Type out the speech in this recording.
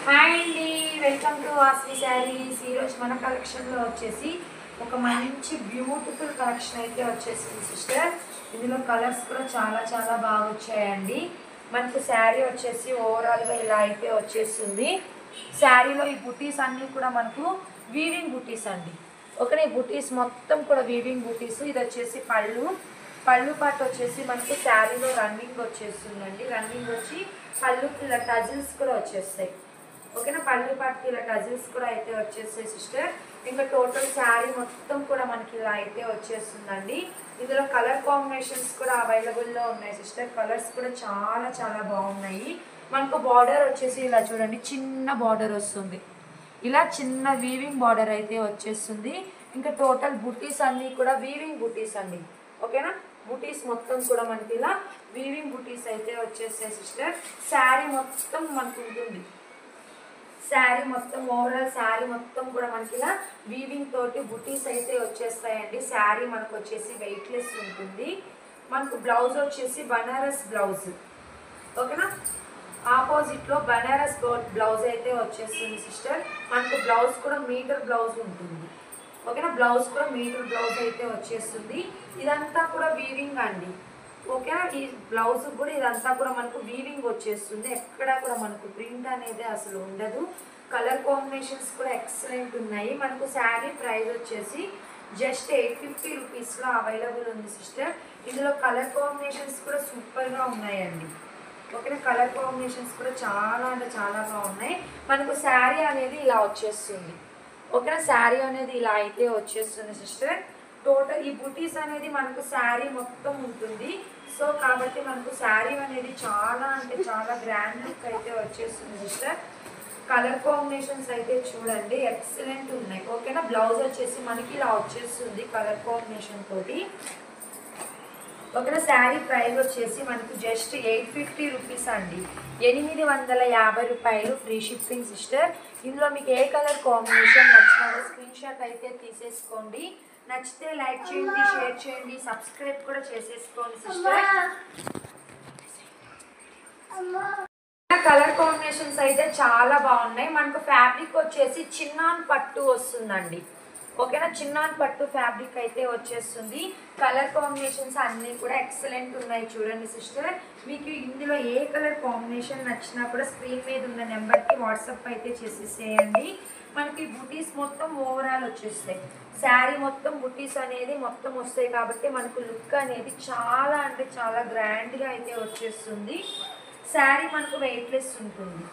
Hi అండి, welcome to Vasvi saris. ఈరోజు మన కలెక్షన్లో వచ్చేసి ఒక మంచి బ్యూటిఫుల్ కలెక్షన్ అయితే వచ్చేసింది సిస్టర్. ఇందులో కలర్స్ కూడా చాలా చాలా బాగా వచ్చాయండి. మనకు శారీ వచ్చేసి ఓవరాల్గా ఇలా అయితే వచ్చేస్తుంది. శారీలో ఈ బుటీస్ అన్నీ కూడా మనకు వీవింగ్ బుటీస్ అండి. ఓకేనా, ఈ బుటీస్ మొత్తం కూడా వీవింగ్ బుటీస్. ఇది వచ్చేసి పళ్ళు పాటు వచ్చేసి మనకు శారీలో రన్నింగ్ వచ్చేస్తుందండి. రన్నింగ్ వచ్చి పళ్ళుకి ఇలా టజిల్స్ కూడా వచ్చేస్తాయి. ఓకేనా, పళ్ళు పాటుకి ఇలా టజిల్స్ కూడా అయితే వచ్చేస్తాయి సిస్టర్. ఇంకా టోటల్ శారీ మొత్తం కూడా మనకి ఇలా అయితే వచ్చేస్తుందండి. ఇందులో కలర్ కాంబినేషన్స్ కూడా అవైలబుల్లో ఉన్నాయి సిస్టర్. కలర్స్ కూడా చాలా చాలా బాగున్నాయి. మనకు బార్డర్ వచ్చేసి ఇలా చూడండి, చిన్న బార్డర్ వస్తుంది. ఇలా చిన్న వీవింగ్ బార్డర్ అయితే వచ్చేస్తుంది. ఇంకా టోటల్ బుటీస్ అన్నీ కూడా వీవింగ్ బుటీస్ అండి. ఓకేనా, బుటీస్ మొత్తం కూడా మనకి ఇలా వీవింగ్ బుటీస్ అయితే వచ్చేస్తాయి సిస్టర్. శారీ మొత్తం మనకు ఉంటుంది. శారీ మొత్తం ఓవరాల్ శారీ మొత్తం కూడా మనకి ఇలా వీవింగ్ తోటి బుటీస్ అయితే వచ్చేస్తాయండి. శారీ మనకు వచ్చేసి వెయిట్లెస్ ఉంటుంది. మనకు బ్లౌజ్ వచ్చేసి బనారస్ బ్లౌజ్. ఓకేనా, ఆపోజిట్లో బనారస్ బ్లౌజ్ అయితే వచ్చేస్తుంది సిస్టర్. మనకు బ్లౌజ్ కూడా మీటర్ బ్లౌజ్ ఉంటుంది. ఓకేనా, బ్లౌజ్ కూడా మీటర్ బ్లౌజ్ అయితే వచ్చేస్తుంది. ఇదంతా కూడా వీవింగ్ అండి. ఓకేనా, ఈ బ్లౌజ్ కూడా ఇదంతా కూడా మనకు వీవింగ్ వచ్చేస్తుంది. ఎక్కడా కూడా మనకు ప్రింట్ అనేది అసలు ఉండదు. కలర్ కాంబినేషన్స్ కూడా ఎక్సలెంట్ ఉన్నాయి. మనకు శారీ ప్రైస్ వచ్చేసి జస్ట్ 850 రూపీస్లో అవైలబుల్ ఉంది సిస్టర్. ఇందులో కలర్ కాంబినేషన్స్ కూడా సూపర్గా ఉన్నాయండి. ఓకేనా, కలర్ కాంబినేషన్స్ కూడా చాలా అంటే చాలా బాగున్నాయి. మనకు శారీ అనేది ఇలా వచ్చేస్తుంది. ఓకేనా, శారీ అనేది ఇలా అయితే వచ్చేస్తుంది సిస్టర్. టోటల్ ఈ బుటీస్ అనేది మనకు శారీ మొత్తం ఉంటుంది. సో కాబట్టి మనకు శారీ అనేది చాలా అంటే చాలా గ్రాండ్ లుక్ అయితే వచ్చేస్తుంది సిస్టర్. కలర్ కాంబినేషన్స్ అయితే చూడండి, ఎక్సలెంట్ ఉన్నాయి. ఓకేనా, బ్లౌజ్ వచ్చేసి మనకి ఇలా వచ్చేస్తుంది కలర్ కాంబినేషన్ తోటి. ఓకేనా, శారీ ప్రైస్ వచ్చేసి మనకు జస్ట్ 850 రూపీస్ అండి. 850 రూపాయలు ఫ్రీ షిప్పింగ్ సిస్టర్. ఇందులో మీకు ఏ కలర్ కాంబినేషన్ నచ్చినారో స్క్రీన్ షాట్ అయితే తీసేసుకోండి. నచ్చితే లైక్ చేయండి, షేర్ చేయండి, సబ్స్క్రైబ్ కూడా చేసేసుకోండి సిస్టర్. కలర్ కాంబినేషన్స్ అయితే చాలా బాగున్నాయి. మనకు ఫ్యాబ్రిక్ వచ్చేసి చిన్నాన్ పట్టు వస్తుందండి. ఓకేనా, చిన్నాన్ పట్టు ఫ్యాబ్రిక్ అయితే వచ్చేస్తుంది. కలర్ కాంబినేషన్స్ అన్నీ కూడా ఎక్సలెంట్ ఉన్నాయి. చూడండి సిస్టర్, మీకు ఇందులో ఏ కలర్ కాంబినేషన్ నచ్చినా కూడా స్క్రీన్ మీద ఉన్న నెంబర్కి వాట్సాప్ అయితే చేసేసేయండి. మనకి బుటీస్ మొత్తం ఓవరాల్ వచ్చేస్తాయి. శారీ మొత్తం బుటీస్ అనేది మొత్తం వస్తాయి కాబట్టి మనకు లుక్ అనేది చాలా అంటే చాలా గ్రాండ్గా అయితే వచ్చేస్తుంది. శారీ మనకు వెయిట్లెస్ ఉంటుంది.